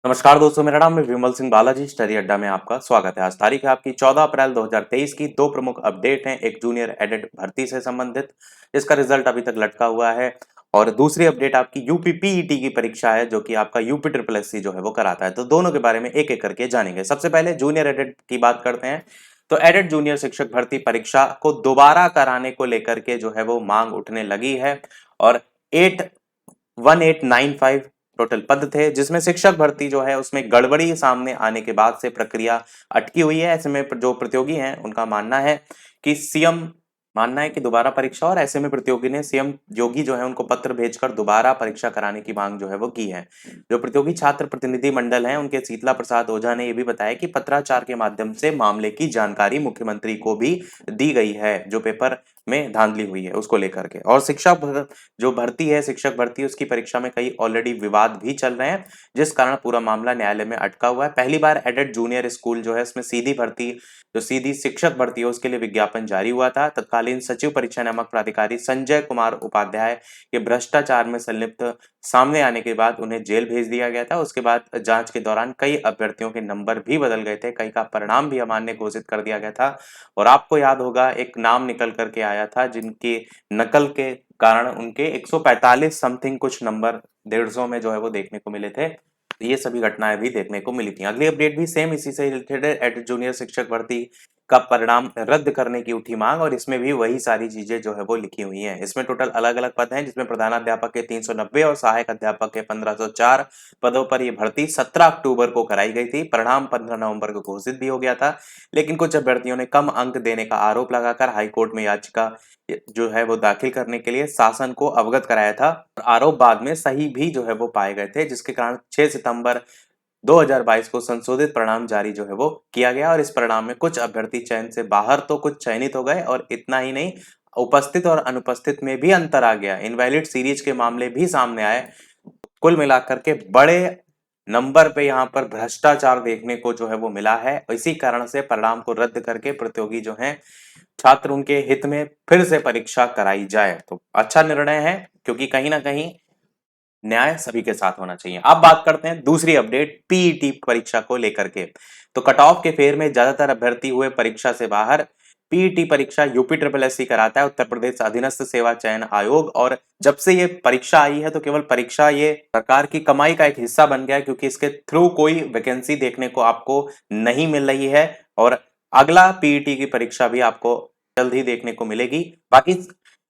नमस्कार दोस्तों, मेरा नाम है विमल सिंह बालाजी। स्टडी अड्डा में आपका स्वागत है। आज तारीख है आपकी 14 अप्रैल 2023 की। दो प्रमुख अपडेट हैं। एक जूनियर एडेड भर्ती से संबंधित, इसका रिजल्ट अभी तक लटका हुआ है। और दूसरी अपडेट आपकी यूपी पीईटी की परीक्षा है, जो कि आपका यूपी ट्रिपल एससी जो है वो कराता है। तो दोनों के बारे में एक एक करके जानेंगे। सबसे पहले जूनियर एडेड की बात करते हैं। तो एडेड जूनियर शिक्षक भर्ती परीक्षा को दोबारा कराने को लेकर के जो है वो मांग उठने लगी है। और 1895 टोटल पद थे, जिसमें शिक्षक भर्ती जो है उसमें गड़बड़ी सामने आने के बाद से प्रक्रिया अटकी हुई है। ऐसे में जो प्रतियोगी हैं उनका मानना है कि सीएम मानना है कि दोबारा परीक्षा, और ऐसे में प्रतियोगी ने सीएम योगी जो है उनको पत्र भेजकर दोबारा परीक्षा कराने की मांग जो है वो की है। जो प्रतियोगी छात्र प्रतिनिधि मंडल हैं, उनके शीतला प्रसाद ओझा ने यह भी बताया कि पत्राचार के माध्यम से मामले की जानकारी मुख्यमंत्री को भी दी गई है, जो पेपर में धांधली हुई है उसको लेकर के। और जो भर्ती है, शिक्षक भर्ती, उसकी परीक्षा में कई ऑलरेडी विवाद भी चल रहे हैं, जिस कारण पूरा मामला न्यायालय में अटका हुआ है। पहली बार एडेड जूनियर स्कूल जो है इसमें सीधी भर्ती, जो सीधी शिक्षक भर्ती है, उसके लिए विज्ञापन जारी हुआ था। तत्कालीन सचिव परीक्षा नामक प्राधिकारी संजय कुमार उपाध्याय के भ्रष्टाचार में संलिप्त सामने आने के बाद उन्हें जेल भेज दिया गया था। उसके बाद जांच के दौरान कई अभ्यर्थियों के नंबर भी बदल गए थे, कई का परिणाम भी अमान्य घोषित कर दिया गया था। और आपको याद होगा, एक नाम निकल करके आया था जिनकी नकल के कारण उनके 145 समथिंग कुछ नंबर 150 में जो है वो देखने को मिले थे। तो ये सभी घटनाएं भी देखने को मिली थी। अगली अपडेट भी सेम इसी से रिलेटेड है। एडेड जूनियर शिक्षक भर्ती का परिणाम रद्द करने की उठी मांग, और इसमें भी वही सारी चीजें जो है वो लिखी हुई हैं। इसमें टोटल अलग अलग पद हैं, जिसमें प्रधानाध्यापक के 390 और सहायक अध्यापक के 1504 पदों पर यह भर्ती 17 अक्टूबर को कराई गई थी। परिणाम 15 नवंबर को घोषित भी हो गया था, लेकिन कुछ अभ्यर्थियों ने कम अंक देने का आरोप लगाकर हाईकोर्ट में याचिका जो है वो दाखिल करने के लिए शासन को अवगत कराया था। और आरोप बाद में सही भी जो है वो पाए गए थे, जिसके कारण 6 सितंबर 2022 को संशोधित परिणाम जारी जो है वो किया गया। और इस परिणाम में कुछ अभ्यर्थी चयन से बाहर तो कुछ चयनित हो गए, और इतना ही नहीं, उपस्थित और अनुपस्थित में भी अंतर आ गया। इनवैलिड सीरीज के मामले भी सामने आए। कुल मिलाकर के बड़े नंबर पे यहाँ पर भ्रष्टाचार देखने को जो है वो मिला है। इसी कारण से परिणाम को रद्द करके प्रतियोगी जो हैं छात्र, उनके हित में फिर से परीक्षा कराई जाए। तो अच्छा निर्णय है, क्योंकि कहीं ना कहीं न्याय सभी के साथ होना चाहिए। अब बात करते हैं दूसरी अपडेट पीईटी परीक्षा को लेकर के। तो कट ऑफ के फेर में ज्यादातर अभ्यर्थी हुए परीक्षा से बाहर। पीईटी परीक्षा यूपी ट्रिपल एससी कराता है उत्तर प्रदेश अधीनस्थ सेवा चयन आयोग। और जब से ये परीक्षा आई है, तो केवल परीक्षा ये सरकार की कमाई का एक हिस्सा बन गया है, क्योंकि इसके थ्रू कोई वैकेंसी देखने को आपको नहीं मिल रही है। और अगला पीईटी की परीक्षा भी आपको जल्द ही देखने को मिलेगी। बाकी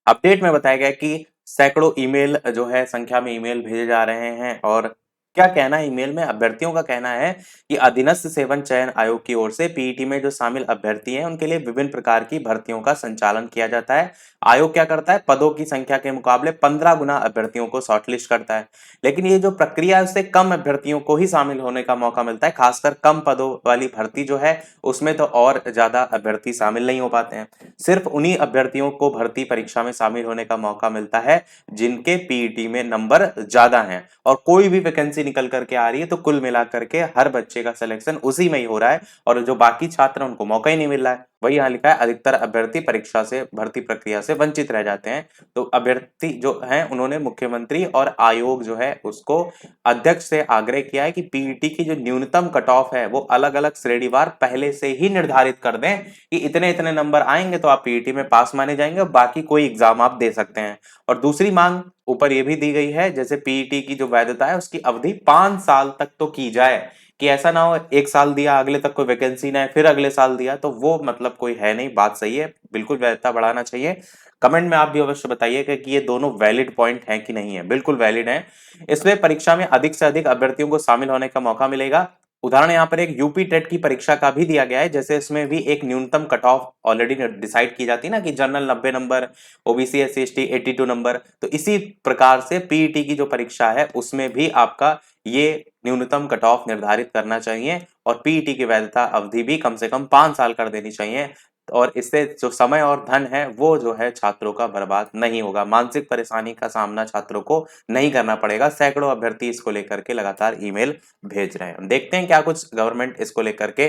अपडेट में बताया गया कि सैकड़ों ईमेल जो है, संख्या में ईमेल भेजे जा रहे हैं। और क्या कहना है ईमेल में? अभ्यर्थियों का कहना है कि अधीनस्थ सेवन चयन आयोग की ओर से पीईटी में जो शामिल अभ्यर्थी हैं, उनके लिए विभिन्न प्रकार की भर्तियों का संचालन किया जाता है। आयोग क्या करता है? पदों की संख्या के मुकाबले 15 गुना अभ्यर्थियों को शॉर्टलिस्ट करता है। लेकिन ये जो प्रक्रिया है, उससे कम अभ्यर्थियों को ही शामिल होने का मौका मिलता है। खासकर कम पदों वाली भर्ती जो है, उसमें तो और ज्यादा अभ्यर्थी शामिल नहीं हो पाते हैं। सिर्फ उन्हीं अभ्यर्थियों को भर्ती परीक्षा में शामिल होने का मौका मिलता है जिनके पीईटी में नंबर ज्यादा हैं। और कोई भी वैकेंसी निकल करके आ रही है, तो कुल मिलाकर के हर बच्चे का सिलेक्शन उसी में ही हो रहा है, और जो बाकी छात्र हैं उनको मौका ही नहीं मिल रहा है। वही यहाँ लिखा है, अधिकतर अभ्यर्थी परीक्षा से, भर्ती प्रक्रिया से वंचित रह जाते हैं। तो अभ्यर्थी जो हैं, उन्होंने मुख्यमंत्री और आयोग जो है उसको अध्यक्ष से आग्रह किया है कि पीईटी की जो न्यूनतम कट ऑफ है, वो अलग अलग श्रेणीवार पहले से ही निर्धारित कर दें कि इतने इतने नंबर आएंगे तो आप पीईटी में पास माने जाएंगे, और बाकी कोई एग्जाम आप दे सकते हैं। और दूसरी मांग ऊपर ये भी दी गई है, जैसे पीईटी की जो वैधता है उसकी अवधि 5 साल तक तो की जाए, कि ऐसा ना हो 1 साल दिया, अगले तक कोई वैकेंसी ना है, फिर अगले साल दिया, तो वो मतलब कोई है नहीं। बात सही है, बिल्कुल वैधता बढ़ाना चाहिए। कमेंट में आप भी अवश्य बताइएगा कि ये दोनों वैलिड पॉइंट हैं कि नहीं है। बिल्कुल वैलिड है। इसमें परीक्षा में अधिक से अधिक अभ्यर्थियों को शामिल होने का मौका मिलेगा। उदाहरण यहाँ पर एक यूपी टेट की परीक्षा का भी दिया गया है। जैसे इसमें भी एक न्यूनतम कट ऑफ ऑलरेडी डिसाइड की जाती है ना, कि general 90 number, OBC SC ST 82 number. तो इसी प्रकार से पीईटी की जो परीक्षा है, उसमें भी आपका ये न्यूनतम कट ऑफ निर्धारित करना चाहिए, और पीईटी की वैधता अवधि भी कम से कम 5 साल कर देनी चाहिए। और इससे जो समय और धन है, वो जो है छात्रों का बर्बाद नहीं होगा। मानसिक परेशानी का सामना छात्रों को नहीं करना पड़ेगा। सैकड़ों अभ्यर्थी इसको लेकर के लगातार ईमेल भेज रहे हैं। देखते हैं क्या कुछ गवर्नमेंट इसको लेकर के,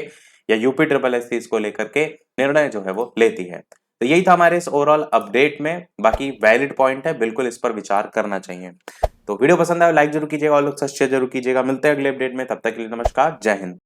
या यूपी ट्रिपल एससी इसको लेकर के निर्णय जो है वो लेती है। तो यही था हमारे इस ओवरऑल अपडेट में। बाकी वैलिड पॉइंट है, बिल्कुल इस पर विचार करना चाहिए। तो वीडियो पसंद आए लाइक जरूर कीजिएगा और लोग शेयर जरूर कीजिएगा। मिलते हैं अगले अपडेट में, तब तक के लिए नमस्कार, जय हिंद।